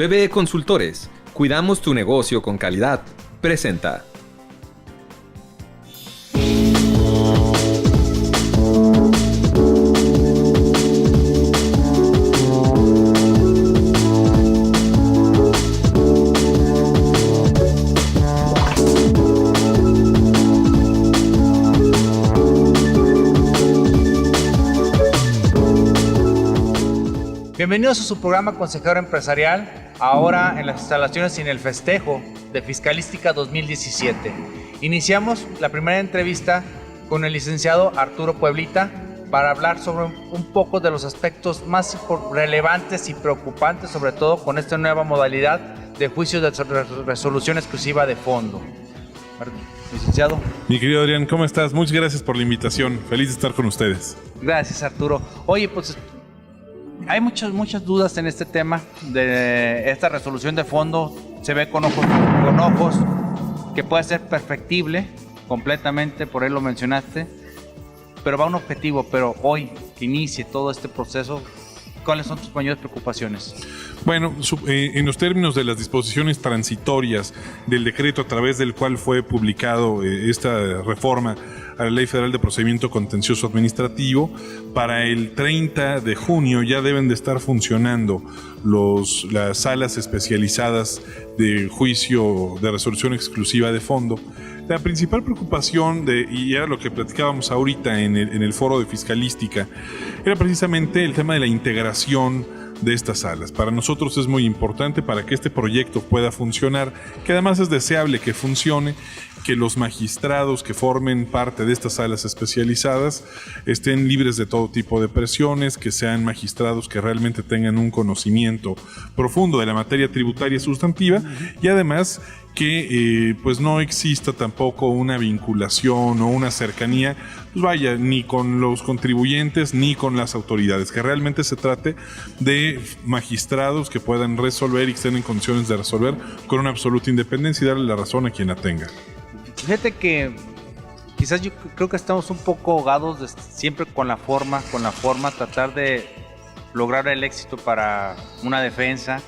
PBE Consultores, cuidamos tu negocio con calidad. Presenta. Bienvenidos a su programa Consejero Empresarial, ahora en las instalaciones y en el festejo de Fiscalística 2017. Iniciamos la primera entrevista con el licenciado Arturo Pueblita para hablar sobre un poco de los aspectos más relevantes y preocupantes, sobre todo con esta nueva modalidad de juicio de resolución exclusiva de fondo. Licenciado. Mi querido Adrián, ¿cómo estás? Muchas gracias por la invitación. Feliz de estar con ustedes. Gracias, Arturo. Oye, pues hay muchas dudas en este tema de esta resolución de fondo. Se ve con ojos que puede ser perfectible completamente, por ahí lo mencionaste, pero va a un objetivo. Pero hoy que inicie todo este proceso, ¿cuáles son tus mayores preocupaciones? Bueno, en los términos de las disposiciones transitorias del decreto a través del cual fue publicado esta reforma a la Ley Federal de Procedimiento Contencioso Administrativo, para el 30 de junio ya deben de estar funcionando las salas especializadas de juicio de resolución exclusiva de fondo. La principal preocupación, y era lo que platicábamos ahorita en el foro de Fiscalística, era precisamente el tema de la integración de estas salas. Para nosotros es muy importante para que este proyecto pueda funcionar, que además es deseable que funcione, que los magistrados que formen parte de estas salas especializadas estén libres de todo tipo de presiones, que sean magistrados que realmente tengan un conocimiento profundo de la materia tributaria sustantiva, y además que pues no exista tampoco una vinculación o una cercanía, pues vaya, ni con los contribuyentes ni con las autoridades, que realmente se trate de magistrados que puedan resolver y que estén en condiciones de resolver con una absoluta independencia y darle la razón a quien la tenga. Fíjate que quizás yo creo que estamos un poco ahogados siempre con la forma, tratar de lograr el éxito para una defensa.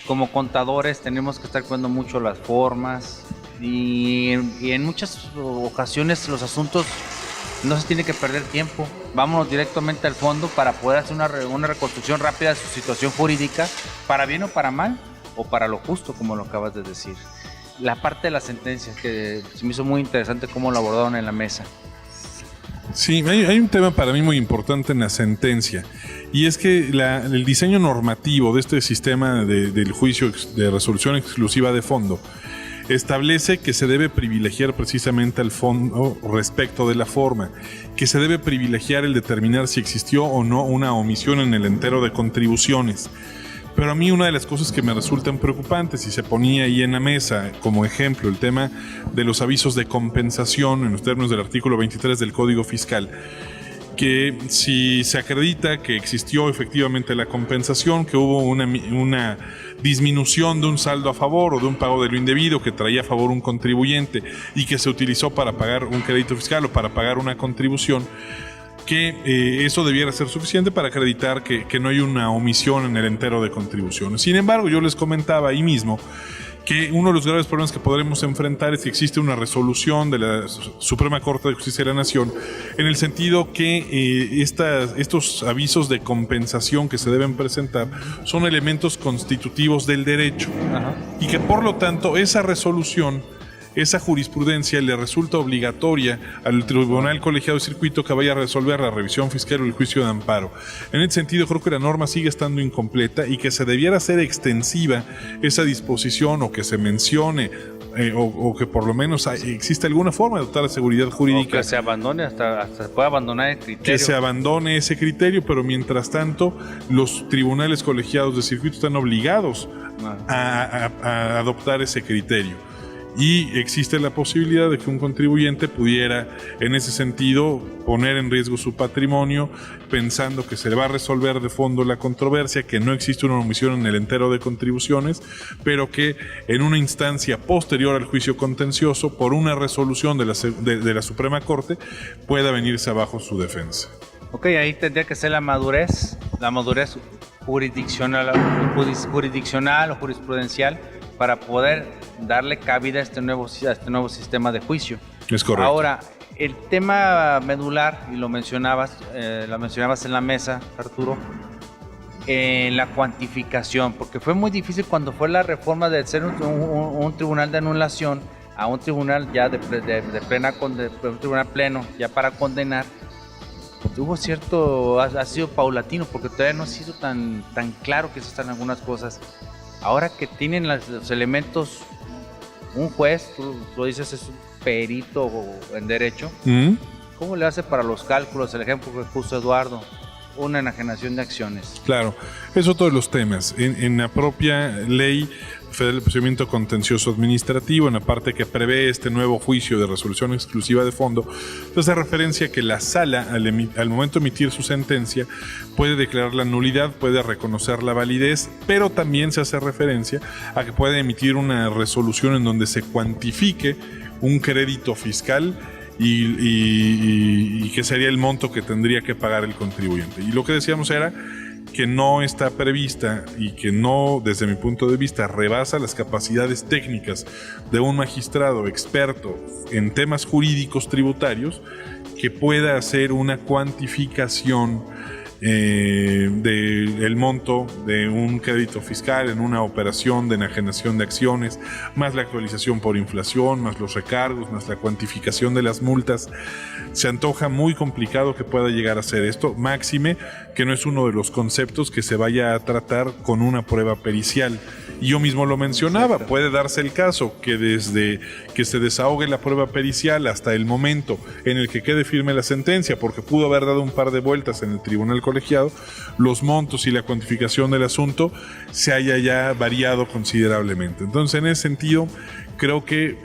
Como contadores tenemos que estar cuidando mucho las formas y en muchas ocasiones los asuntos no se tiene que perder tiempo. Vámonos directamente al fondo para poder hacer una reconstrucción rápida de su situación jurídica, para bien o para mal, o para lo justo, como lo acabas de decir. La parte de las sentencias, que se me hizo muy interesante cómo lo abordaron en la mesa. Sí, hay un tema para mí muy importante en la sentencia, y es que el diseño normativo de este sistema del juicio de resolución exclusiva de fondo establece que se debe privilegiar precisamente al fondo respecto de la forma, que se debe privilegiar el determinar si existió o no una omisión en el entero de contribuciones. Pero a mí una de las cosas que me resultan preocupantes, y se ponía ahí en la mesa como ejemplo el tema de los avisos de compensación en los términos del artículo 23 del Código Fiscal, que si se acredita que existió efectivamente la compensación, que hubo una disminución de un saldo a favor o de un pago de lo indebido que traía a favor un contribuyente y que se utilizó para pagar un crédito fiscal o para pagar una contribución, que eso debiera ser suficiente para acreditar que no hay una omisión en el entero de contribuciones. Sin embargo, yo les comentaba ahí mismo que uno de los graves problemas que podremos enfrentar es que existe una resolución de la Suprema Corte de Justicia de la Nación, en el sentido que estos avisos de compensación que se deben presentar son elementos constitutivos del derecho. Ajá. Y que por lo tanto esa resolución, esa jurisprudencia le resulta obligatoria al Tribunal Colegiado de Circuito que vaya a resolver la revisión fiscal o el juicio de amparo. En ese sentido, creo que la norma sigue estando incompleta y que se debiera hacer extensiva esa disposición, o que se mencione o que por lo menos existe alguna forma de dotar de seguridad jurídica. O que se abandone, hasta se puede abandonar el criterio. Que se abandone ese criterio, pero mientras tanto los tribunales colegiados de circuito están obligados a adoptar ese criterio. Y existe la posibilidad de que un contribuyente pudiera, en ese sentido, poner en riesgo su patrimonio, pensando que se le va a resolver de fondo la controversia, que no existe una omisión en el entero de contribuciones, pero que en una instancia posterior al juicio contencioso, por una resolución de la Suprema Corte, pueda venirse abajo su defensa. Ok, ahí tendría que ser la madurez jurisdiccional o jurisprudencial para poder darle cabida a este nuevo sistema de juicio. Es correcto. Ahora, el tema medular, y lo mencionabas en la mesa, Arturo, en la cuantificación, porque fue muy difícil cuando fue la reforma de ser un tribunal de anulación a un tribunal ya un tribunal pleno ya para condenar. Ha sido paulatino, porque todavía no ha sido tan claro que están algunas cosas. Ahora que tienen los elementos, un juez, tú lo dices, es un perito en derecho, ¿cómo le hace para los cálculos? El ejemplo que puso Eduardo, una enajenación de acciones. Claro, es otro de los temas. En la propia ley federal de procedimiento contencioso administrativo, en la parte que prevé este nuevo juicio de resolución exclusiva de fondo, hace referencia que la sala, al momento de emitir su sentencia, puede declarar la nulidad, puede reconocer la validez, pero también se hace referencia a que puede emitir una resolución en donde se cuantifique un crédito fiscal y que sería el monto que tendría que pagar el contribuyente. Y lo que decíamos era que no está prevista y que no, desde mi punto de vista, rebasa las capacidades técnicas de un magistrado experto en temas jurídicos tributarios que pueda hacer una cuantificación del monto de un crédito fiscal en una operación de enajenación de acciones, más la actualización por inflación, más los recargos, más la cuantificación de las multas. Se antoja muy complicado que pueda llegar a ser esto, máxime que no es uno de los conceptos que se vaya a tratar con una prueba pericial. Y yo mismo lo mencionaba, puede darse el caso que desde que se desahogue la prueba pericial hasta el momento en el que quede firme la sentencia, porque pudo haber dado un par de vueltas en el tribunal colegiado, los montos y la cuantificación del asunto se haya ya variado considerablemente. Entonces, en ese sentido, creo que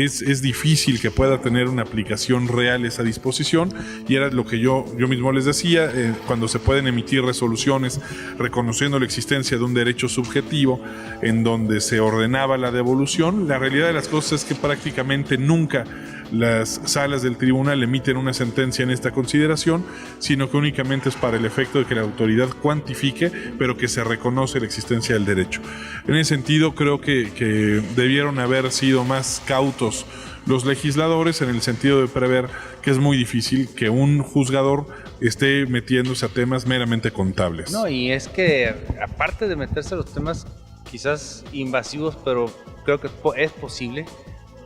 es difícil que pueda tener una aplicación real esa disposición, y era lo que yo mismo les decía, cuando se pueden emitir resoluciones reconociendo la existencia de un derecho subjetivo en donde se ordenaba la devolución. La realidad de las cosas es que prácticamente nunca las salas del tribunal emiten una sentencia en esta consideración, sino que únicamente es para el efecto de que la autoridad cuantifique, pero que se reconoce la existencia del derecho. En ese sentido, creo que debieron haber sido más cautos los legisladores en el sentido de prever que es muy difícil que un juzgador esté metiéndose a temas meramente contables. No, y es que aparte de meterse a los temas quizás invasivos, pero creo que es posible.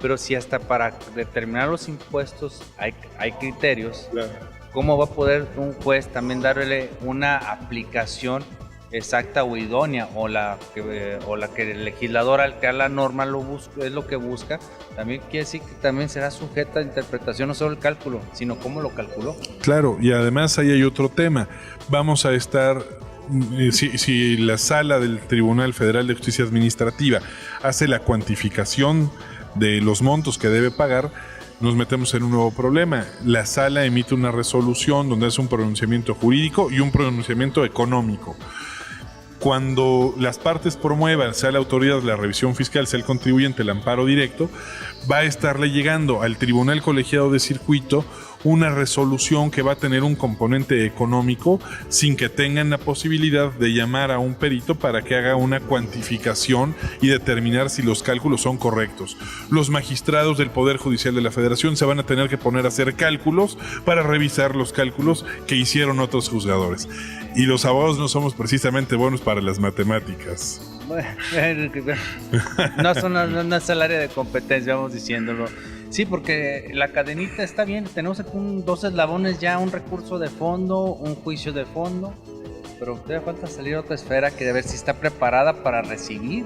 Pero si hasta para determinar los impuestos hay criterios, claro, ¿cómo va a poder un juez también darle una aplicación exacta o idónea, o la que el legislador al crear la norma es lo que busca? También quiere decir que también será sujeta a interpretación, no solo el cálculo, sino cómo lo calculó. Claro, y además ahí hay otro tema. Vamos a estar... Si la sala del Tribunal Federal de Justicia Administrativa hace la cuantificación de los montos que debe pagar, nos metemos en un nuevo problema. La sala emite una resolución donde hace un pronunciamiento jurídico y un pronunciamiento económico. Cuando las partes promuevan, sea la autoridad, la revisión fiscal, sea el contribuyente, el amparo directo, va a estarle llegando al Tribunal Colegiado de Circuito una resolución que va a tener un componente económico sin que tengan la posibilidad de llamar a un perito para que haga una cuantificación y determinar si los cálculos son correctos. Los magistrados del Poder Judicial de la Federación se van a tener que poner a hacer cálculos para revisar los cálculos que hicieron otros juzgadores. Y los abogados no somos precisamente buenos para las matemáticas. No es el área de competencia, vamos diciéndolo. Sí, porque la cadenita está bien, tenemos dos eslabones ya, un recurso de fondo, un juicio de fondo, pero todavía falta salir a otra esfera que de ver si está preparada para recibir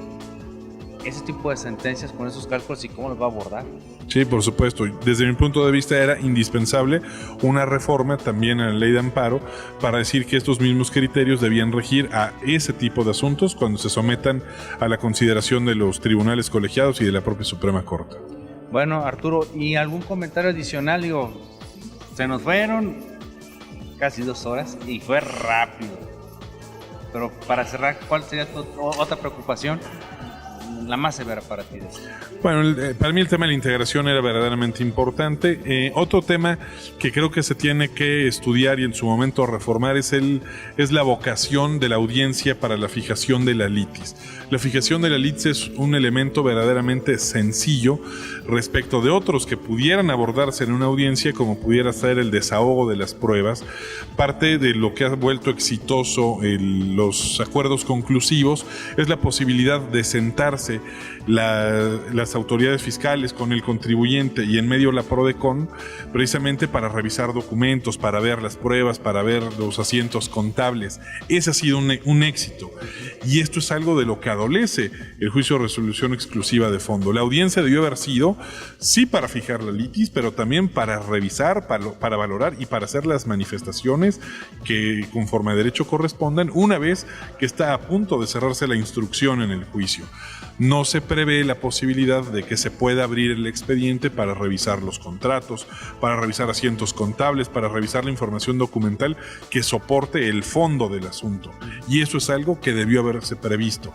ese tipo de sentencias con esos cálculos y cómo los va a abordar. Sí, por supuesto. Desde mi punto de vista era indispensable una reforma también a la ley de amparo para decir que estos mismos criterios debían regir a ese tipo de asuntos cuando se sometan a la consideración de los tribunales colegiados y de la propia Suprema Corte. Bueno, Arturo, ¿y algún comentario adicional? Digo, se nos fueron casi 2 horas y fue rápido. Pero para cerrar, ¿cuál sería tu otra preocupación? la más severa para ti? Bueno, para mí el tema de la integración era verdaderamente importante. Otro tema que creo que se tiene que estudiar y en su momento reformar es la vocación de la audiencia para la fijación de la litis. La fijación de la litis es un elemento verdaderamente sencillo respecto de otros que pudieran abordarse en una audiencia, como pudiera ser el desahogo de las pruebas. Parte de lo que ha vuelto exitoso los acuerdos conclusivos es la posibilidad de sentarse las autoridades fiscales con el contribuyente y en medio la PRODECON, precisamente para revisar documentos, para ver las pruebas, para ver los asientos contables. Ese ha sido un éxito, y esto es algo de lo que adolece el juicio de resolución exclusiva de fondo. La audiencia debió haber sido, sí, para fijar la litis, pero también para revisar, para valorar y para hacer las manifestaciones que conforme a derecho correspondan una vez que está a punto de cerrarse la instrucción en el juicio. No se prevé la posibilidad de que se pueda abrir el expediente para revisar los contratos, para revisar asientos contables, para revisar la información documental que soporte el fondo del asunto. Y eso es algo que debió haberse previsto.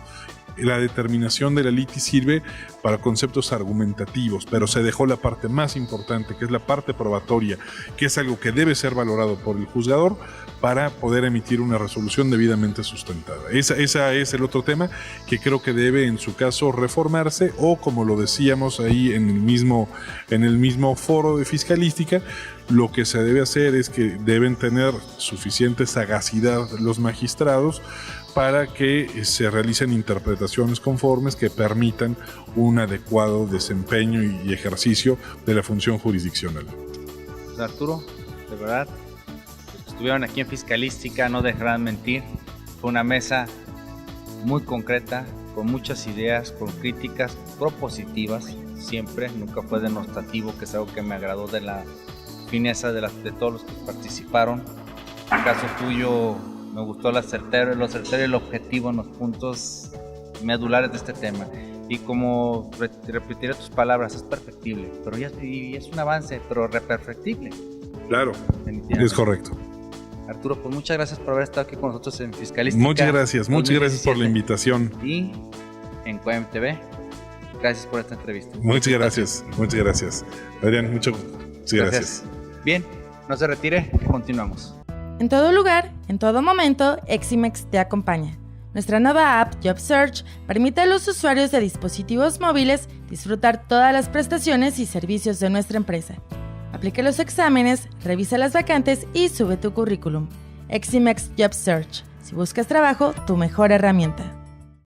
La determinación de la litis sirve para conceptos argumentativos, pero se dejó la parte más importante, que es la parte probatoria, que es algo que debe ser valorado por el juzgador para poder emitir una resolución debidamente sustentada. Ese es el otro tema que creo que debe en su caso reformarse, o como lo decíamos ahí en el mismo foro de fiscalística, lo que se debe hacer es que deben tener suficiente sagacidad los magistrados para que se realicen interpretaciones conformes que permitan un adecuado desempeño y ejercicio de la función jurisdiccional. Arturo, de verdad, los que estuvieron aquí en Fiscalística no dejarán mentir. Fue una mesa muy concreta, con muchas ideas, con críticas propositivas, siempre, nunca fue denostativo, que es algo que me agradó de la fineza de todos los que participaron. En el caso tuyo, me gustó lo certero y el objetivo en los puntos medulares de este tema. Y como repetiré tus palabras, es perfectible, pero y es un avance, pero reperfectible. Claro, es correcto. Arturo, pues muchas gracias por haber estado aquí con nosotros en Fiscalística. Muchas gracias por la invitación. Y en CUEM TV, gracias por esta entrevista. Muchas gracias. Adrián, muchas gracias. Bien, no se retire, continuamos. En todo lugar, en todo momento, Eximex te acompaña. Nuestra nueva app, Job Search, permite a los usuarios de dispositivos móviles disfrutar todas las prestaciones y servicios de nuestra empresa. Aplica los exámenes, revisa las vacantes y sube tu currículum. Eximex Job Search. Si buscas trabajo, tu mejor herramienta.